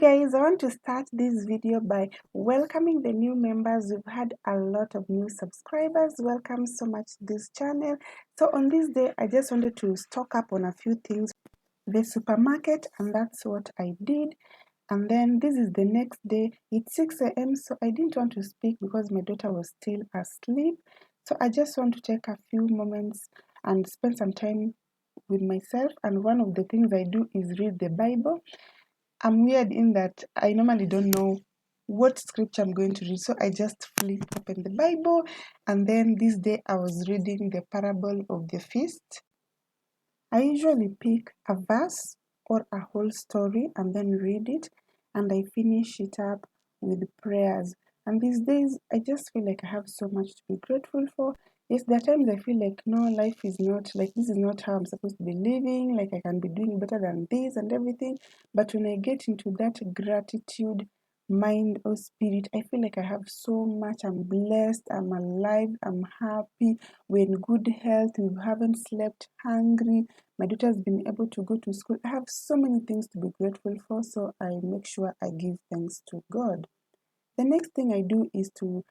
guys, I want to start this video by welcoming the new members. We've had a lot of new subscribers. Welcome so much to this channel. So on this day, I just wanted to stock up on a few things. The supermarket, and that's what I did. And then this is the next day. It's 6 a.m. so I didn't want to speak because my daughter was still asleep. So I just want to take a few moments and spend some time with myself. And one of the things I do is read the Bible. I'm weird in that I normally don't know what scripture I'm going to read, so I just flip open the Bible. And then this day I was reading the parable of the feast. I usually pick a verse or a whole story and then read it, and I finish it up with prayers. And these days I just feel like I have so much to be grateful for. Yes, there are times I feel like, no, life is not like, this is not how I'm supposed to be living, like I can be doing better than this and everything. But when I get into that gratitude mind or spirit, I feel like I have so much. I'm blessed, I'm alive, I'm happy, we're in good health, we haven't slept hungry, my daughter's been able to go to school. I have so many things to be grateful for, so I make sure I give thanks to God. The next thing I do is to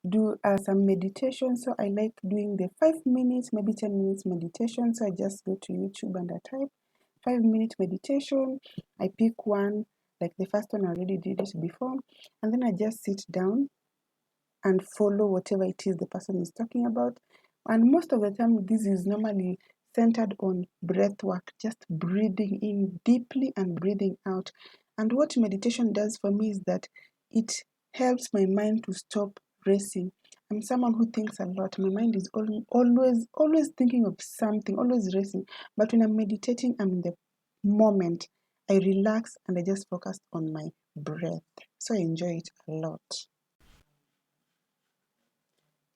do some meditation. So I like doing the 5 minutes, maybe 10 minutes meditation. So I just go to YouTube and I type 5-minute meditation. I pick one, like the first one I already did it before, and then I just sit down and follow whatever it is the person is talking about. And most of the time, this is normally centered on breath work, just breathing in deeply and breathing out. And what meditation does for me is that it helps my mind to stop racing. I'm someone who thinks a lot. My mind is always thinking of something, always racing. But when I'm meditating, I'm in the moment. I relax and I just focus on my breath. So I enjoy it a lot.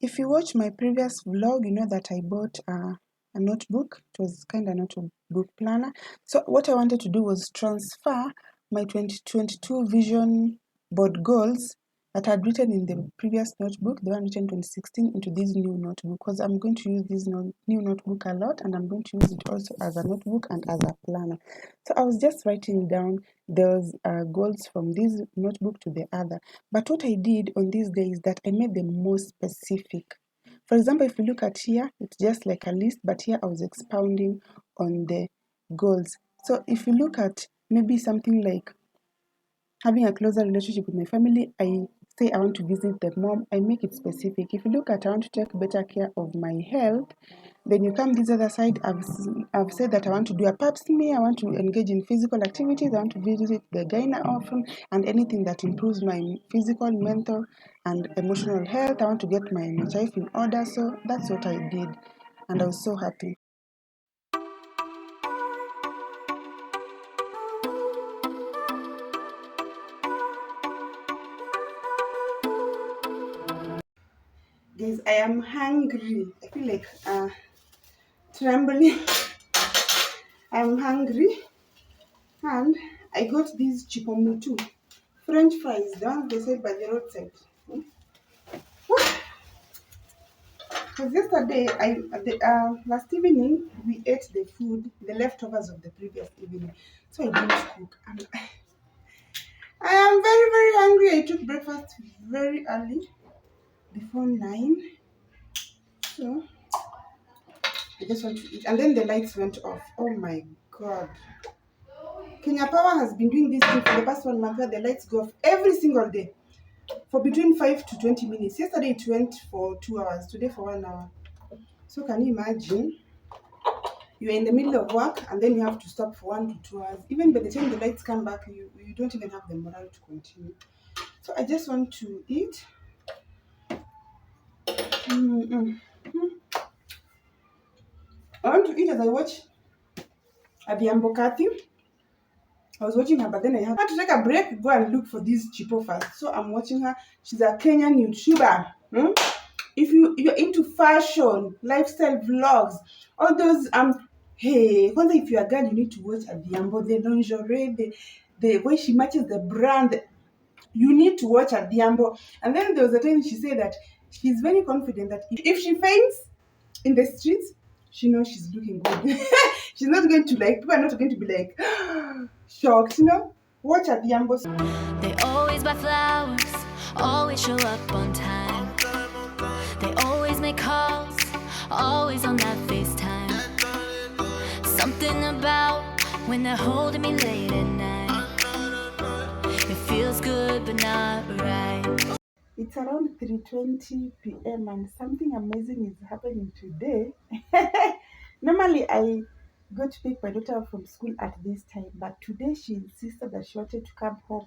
If you watch my previous vlog, you know that I bought a notebook. It was kind of notebook planner. So what I wanted to do was transfer my 2022 vision board goals that I had written in the previous notebook, the one written in 2016, into this new notebook, because I'm going to use this new notebook a lot, and I'm going to use it also as a notebook and as a planner. So I was just writing down those goals from this notebook to the other. But what I did on this day is that I made them more specific. For example, if you look at here, it's just like a list, but here I was expounding on the goals. So if you look at maybe something like having a closer relationship with my family, I say I want to visit the mom, I make it specific. If you look at I want to take better care of my health, then you come this other side, I've said that I want to do a pap smear, I want to engage in physical activities, I want to visit the gyna often, and anything that improves my physical, mental, and emotional health. I want to get my life in order. So that's what I did, and I was so happy. Guys, I am hungry. I feel like trembling. I'm hungry, and I got these chipomutu French fries, the ones they sell by the roadside. Because yesterday, last evening, we ate the food, the leftovers of the previous evening. So I didn't cook. And I am very, very hungry. I took breakfast very early, before 9. So I just want to eat. And then the lights went off. Oh my God. Kenya Power has been doing this thing for the past 1 month where the lights go off every single day for between 5 to 20 minutes. Yesterday it went for 2 hours, today for 1 hour. So can you imagine? You're in the middle of work and then you have to stop for 1 to 2 hours. Even by the time the lights come back, you don't even have the morale to continue. So I just want to eat. I want to eat as I watch Adhiambo Kathy. I was watching her, but then I had to take a break, go and look for this cheapo first. So I'm watching her. She's a Kenyan YouTuber. If you're into fashion, lifestyle vlogs, all those hey, whether if you're a girl, you need to watch Adhiambo, the lingerie, the way she matches the brand. You need to watch Adhiambo. And then there was a time she said that she's very confident that if she faints in the streets, she knows she's looking good. She's not going to people are not going to be like shocked, Watch at Yambo's. They always buy flowers, always show up on time. They always make calls, always on that FaceTime. Something about when they're holding me late at night. It feels good but not right. It's around 3:20 p.m. and something amazing is happening today. Normally, I go to pick my daughter up from school at this time, but today she insisted that she wanted to come home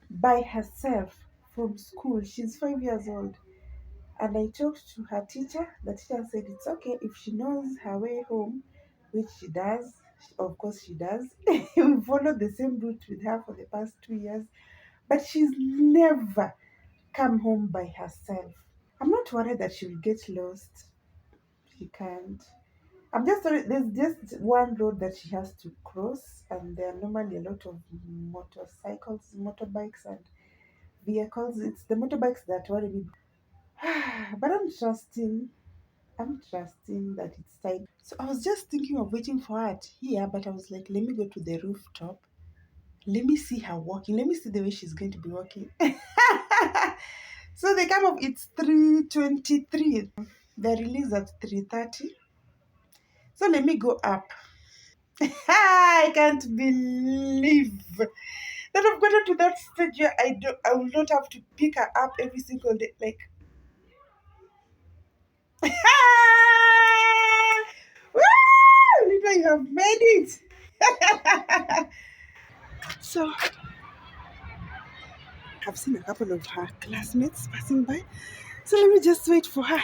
by herself from school. She's 5 years old. And I talked to her teacher. The teacher said it's okay if she knows her way home, which she does. Of course, she does. We followed the same route with her for the past 2 years, but she's never come home by herself. I'm not worried that she will get lost. She can't. I'm just sorry, there's just one road that she has to cross, and there are normally a lot of motorcycles, motorbikes, and vehicles. It's the motorbikes that worry me. But I'm trusting that it's time. So I was just thinking of waiting for her here, but I was like, let me go to the rooftop. Let me see her walking. Let me see the way she's going to be walking. So they come up, it's 3:23. The release at 3:30. So let me go up. I can't believe that I've gotten to that stage where I will not have to pick her up every single day. Like woo! Lita, you have made it. So I've seen a couple of her classmates passing by. So let me just wait for her.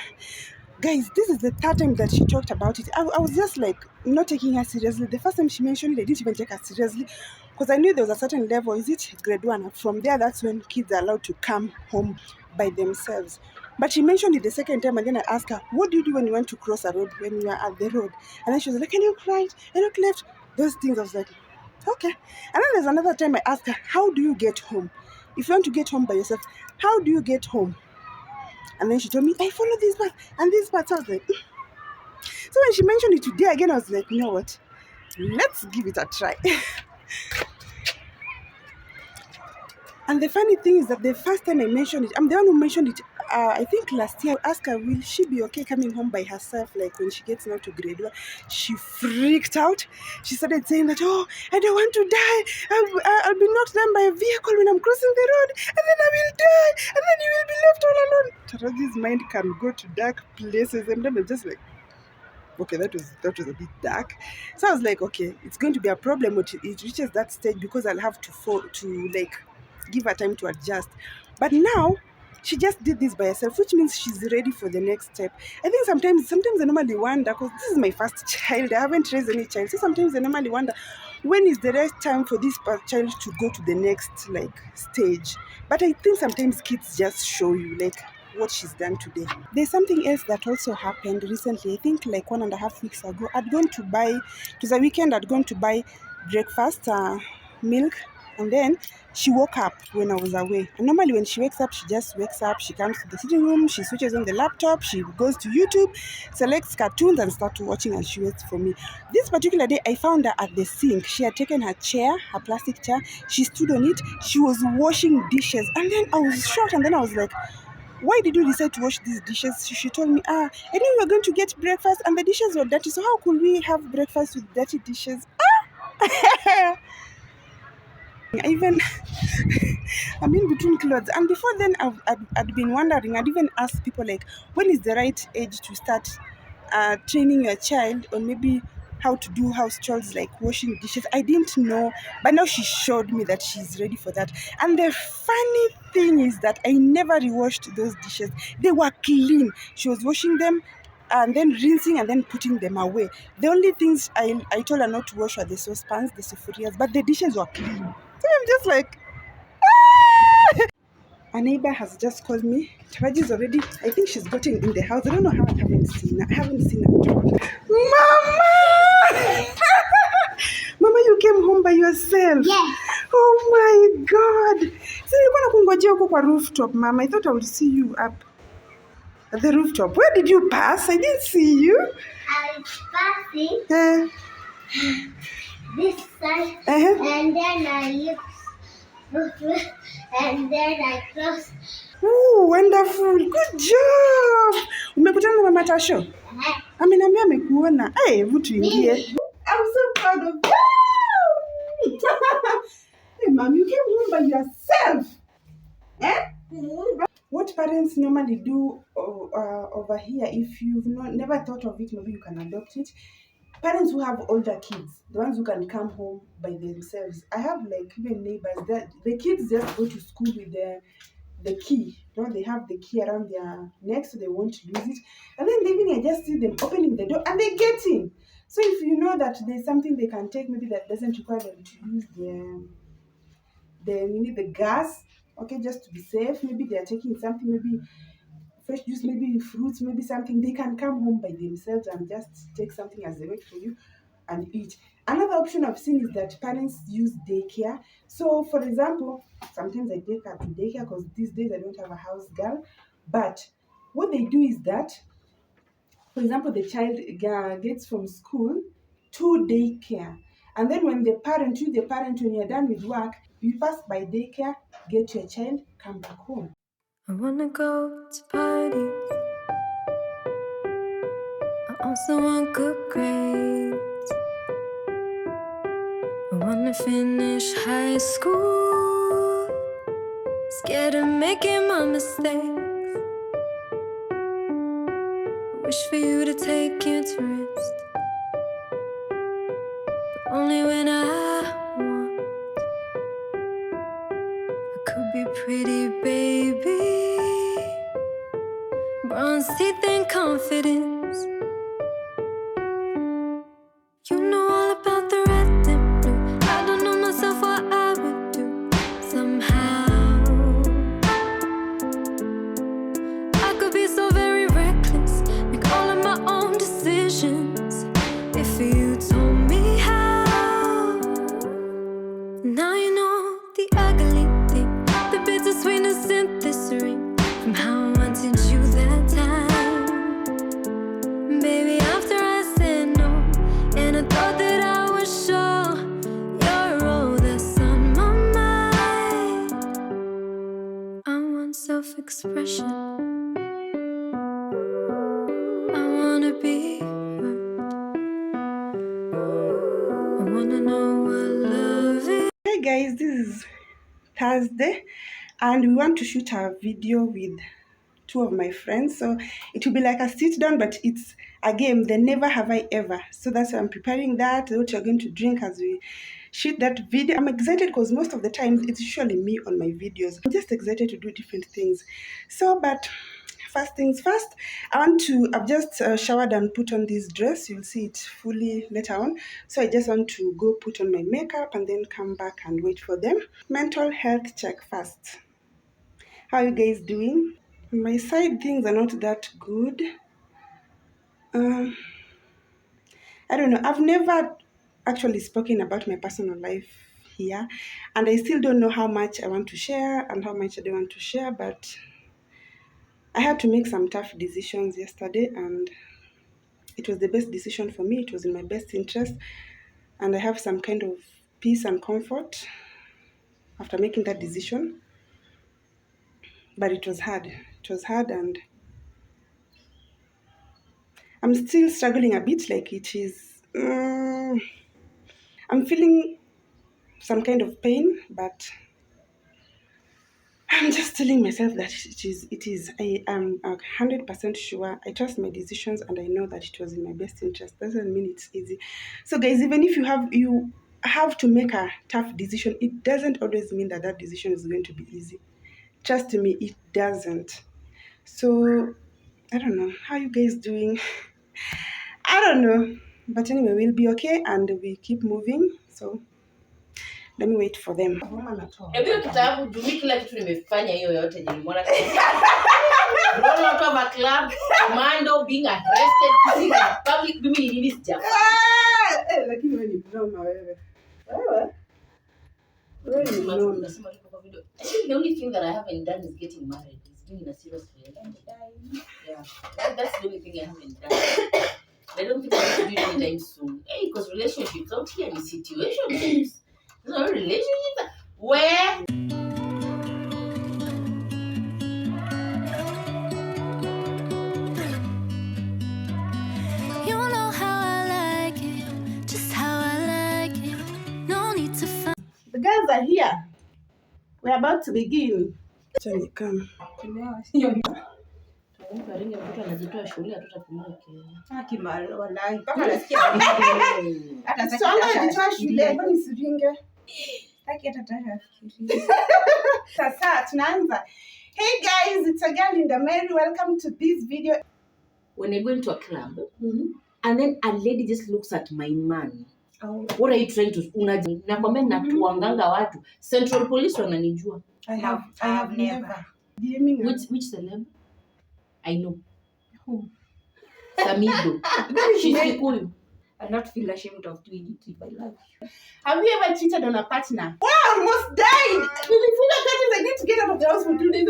Guys, this is the third time that she talked about it. I was just like not taking her seriously. The first time she mentioned it, I didn't even take her seriously because I knew there was a certain level. Is it grade 1? From there, that's when kids are allowed to come home by themselves. But she mentioned it the second time, and then I asked her, what do you do when you want to cross a road, when you are at the road? And then she was like, I look right, I look left. Those things, I was like, okay. And then there's another time I asked her, how do you get home? If you want to get home by yourself, how do you get home? And then she told me, I follow this path and this path. So I was like, So when she mentioned it today again, I was like, you know what? Let's give it a try. And the funny thing is that the first time I mentioned it, I'm the one who mentioned it. I think last year I asked her, will she be okay coming home by herself, like when she gets now to grade 1? She freaked out. She started saying that, oh, I don't want to die. I'll be knocked down by a vehicle when I'm crossing the road, and then I will die, and then you will be left all alone. Taraji's mind can go to dark places, and then I'm just like, okay, that was a bit dark. So I was like, okay, it's going to be a problem when it reaches that stage because I'll have to like give her time to adjust. But now she just did this by herself, which means she's ready for the next step. I think sometimes I normally wonder, because this is my first child, I haven't raised any child, so sometimes I normally wonder when is the right time for this child to go to the next like stage. But I think sometimes kids just show you like what she's done today. There's something else that also happened recently. I think like 1.5 weeks ago, I'd gone to buy, it was a weekend, I'd gone to buy breakfast, milk, and then she woke up when I was away. And normally when she wakes up, she just wakes up, she comes to the sitting room, she switches on the laptop, she goes to YouTube, selects cartoons and starts watching, and she waits for me. This particular day, I found her at the sink. She had taken her chair, her plastic chair, she stood on it, she was washing dishes. And then I was shocked, and then I was like, why did you decide to wash these dishes? She told me, I knew we were going to get breakfast and the dishes were dirty, so how could we have breakfast with dirty dishes? Even I'm in between clothes, and before then I'd been wondering. I'd even asked people like, when is the right age to start training your child on maybe how to do house chores like washing dishes. I didn't know, but now she showed me that she's ready for that. And the funny thing is that I never rewashed those dishes. They were clean. She was washing them and then rinsing and then putting them away. The only things I told her not to wash were the saucepans, the sufurias, but the dishes were clean. So I'm just like, a neighbor has just called me. Taraji's already, I think she's gotten in the house. I don't know how I haven't seen her. I haven't seen her at all. Mama! Mama, you came home by yourself? Yes. Oh my God. So you're going to kungojea huko kwa rooftop, Mama. I thought I would see you up at the rooftop. Where did you pass? I didn't see you. I was passing this side, and then I looked And then I cross. Ooh, wonderful. Good job. Umekutana na Mama Tasho? Ameniambia amekuona. Eh, hebu tuingie. I'm so proud of you. Hey, Mom, you came home by yourself. Eh? What parents normally do over here, if you've never thought of it, maybe you can adopt it. Parents who have older kids, the ones who can come home by themselves. I have like even neighbors that the kids just go to school with the key. You know, they have the key around their neck so they won't lose it. And then leaving, I just see them opening the door and they get in. So if you know that there's something they can take, maybe that doesn't require them to use you need the gas, okay, just to be safe. Maybe they are taking something, maybe fresh juice, maybe fruits, maybe something. They can come home by themselves and just take something as they wait for you and eat. Another option I've seen is that parents use daycare. So, for example, sometimes I take her to daycare because these days I don't have a house girl. But what they do is that, for example, the child gets from school to daycare. And then when the parent, when you're done with work, you pass by daycare, get your child, come back home. I wanna go to parties. I also want good grades. I wanna finish high school. Scared of making my mistakes. Wish for you to take interest, but only when I want. I could be pretty, baby. Bronze teeth and confidence. You know all about the red and blue. I don't know myself what I would do. Somehow I could be so very reckless, make all of my own decisions, if you told me how. Now you know the ugly thing, the bittersweetness in this ring, from how I wanted you that time. Baby, after I said no, and I thought that I was sure, you're all that's on my mind. I want self-expression. I wanna be heard. I wanna know what love is. Hey guys, this is Thursday and we want to shoot a video with two of my friends. So it will be like a sit down, but it's a game, the never have I ever. So that's why I'm preparing that, what you're going to drink as we shoot that video. I'm excited because most of the times it's usually me on my videos. I'm just excited to do different things. So, but first things first, I've just showered and put on this dress. You'll see it fully later on. So I just want to go put on my makeup and then come back and wait for them. Mental health check first. How are you guys doing? On my side, things are not that good. I don't know. I've never actually spoken about my personal life here, and I still don't know how much I want to share and how much I don't want to share, but I had to make some tough decisions yesterday, and it was the best decision for me. It was in my best interest, and I have some kind of peace and comfort after making that decision. But it was hard. It was hard, and I'm still struggling a bit. Like it is, I'm feeling some kind of pain, but I'm just telling myself that it is. I am 100% sure. I trust my decisions and I know that it was in my best interest. Doesn't mean it's easy. So guys, even if you have to make a tough decision, it doesn't always mean that that decision is going to be easy. Trust me, it doesn't. So I don't know. How you guys doing? I don't know. But anyway, we'll be okay and we keep moving. So let me wait for them. Hebu kitabu dumi kila kitu nimefanya hiyo yote nilimwona. Rono watu wa club, commando being arrested, kissing in public, mimi nini sijafanya. Lakini wewe ni drama wewe. Wewe ni drama. I think the only thing that I haven't done is getting married. Is being in a serious relationship. Yeah. That's the only thing I haven't done. I don't think I'm going to do it anytime soon. Hey, because relationships out here is situationships. There's no relationships where girls are here. We're about to begin. Johnny, come. Sasa tunaanza. Hey guys, it's a girl in the Mary. Welcome to this video. When I go into a club, and then a lady just looks at my man. Oh. What are you trying to nakwambia natuanganga watu. Central Police wananijua. I have never. Which celeb? I know. Who? Samido. She's Kikuyu. I'll not feel ashamed of doing it if I love you. Have you ever cheated on a partner? Wow, I almost died! I need to get out of the house for 2 days.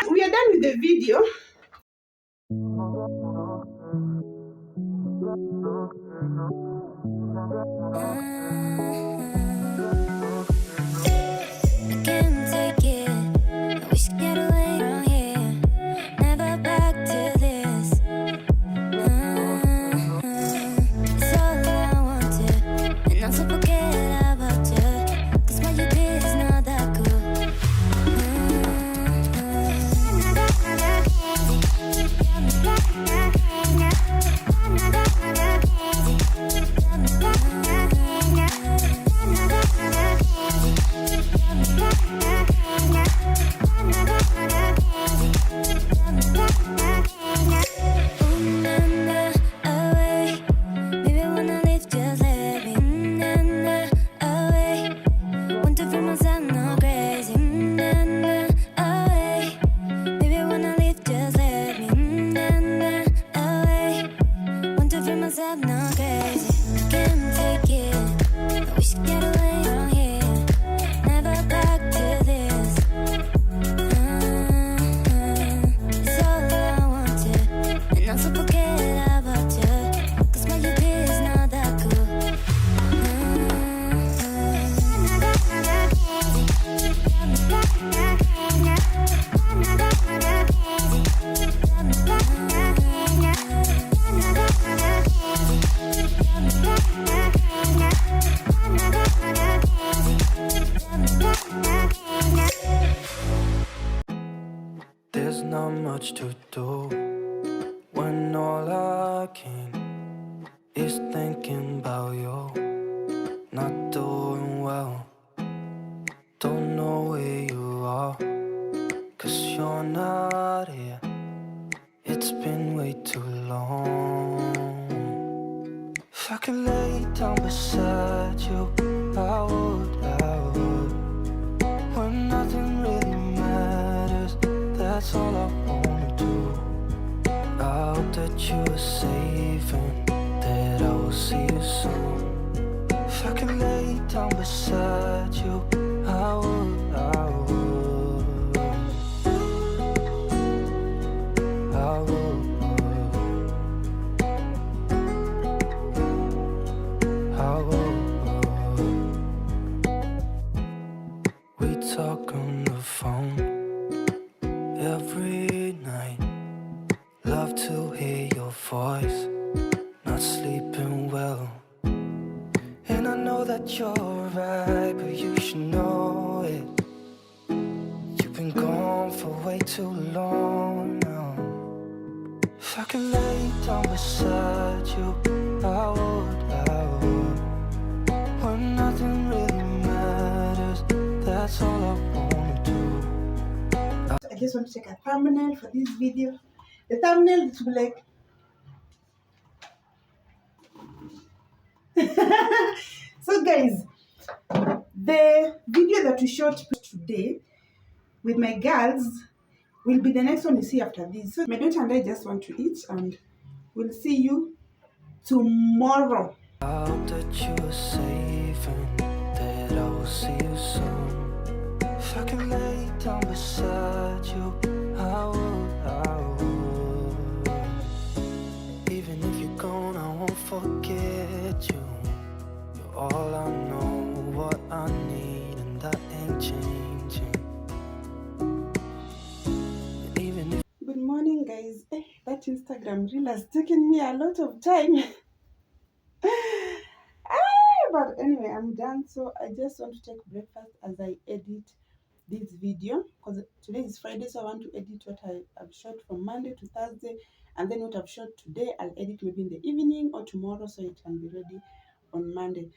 We are done with the video. I can't take it. I wish I could get away from here. Never back to this. It's all I wanted, and also forget about you. 'Cause what you did is not that cool. There's not much to do when all I can is thinking about you. Not doing well, don't know where you are, 'cause you're not here. It's been way too long. If I could lay down beside you, I would. When nothing really matters, that's all I wanna do. I hope that you are safe and that I will see you soon. If I could lay down beside you, I would. We talk on the phone every night. Love to hear your voice. Not sleeping well, and I know that you're right, but you should know it. You've been gone for way too long now. If I could lay down beside you, I would. When nothing really matters, that's all I wanna do. I just want to take a thumbnail for this video. The thumbnail is like so guys, the video that we shot today with my girls will be the next one you see after this. So my daughter and I just want to eat, and we'll see you tomorrow. I hope that you are safe and that I will see you soon. If I can lay down beside you, I would. Even if you're gone, I won't forget you. You're all I know, what I need, and that ain't changing. And even if Good morning guys. That Instagram reel has taken me a lot of time. But anyway, I'm done. So I just want to take breakfast as I edit this video, because today is Friday, so I want to edit what I've shot from Monday to Thursday, and then what I've shot today I'll edit maybe in the evening or tomorrow, so it can be ready on Monday.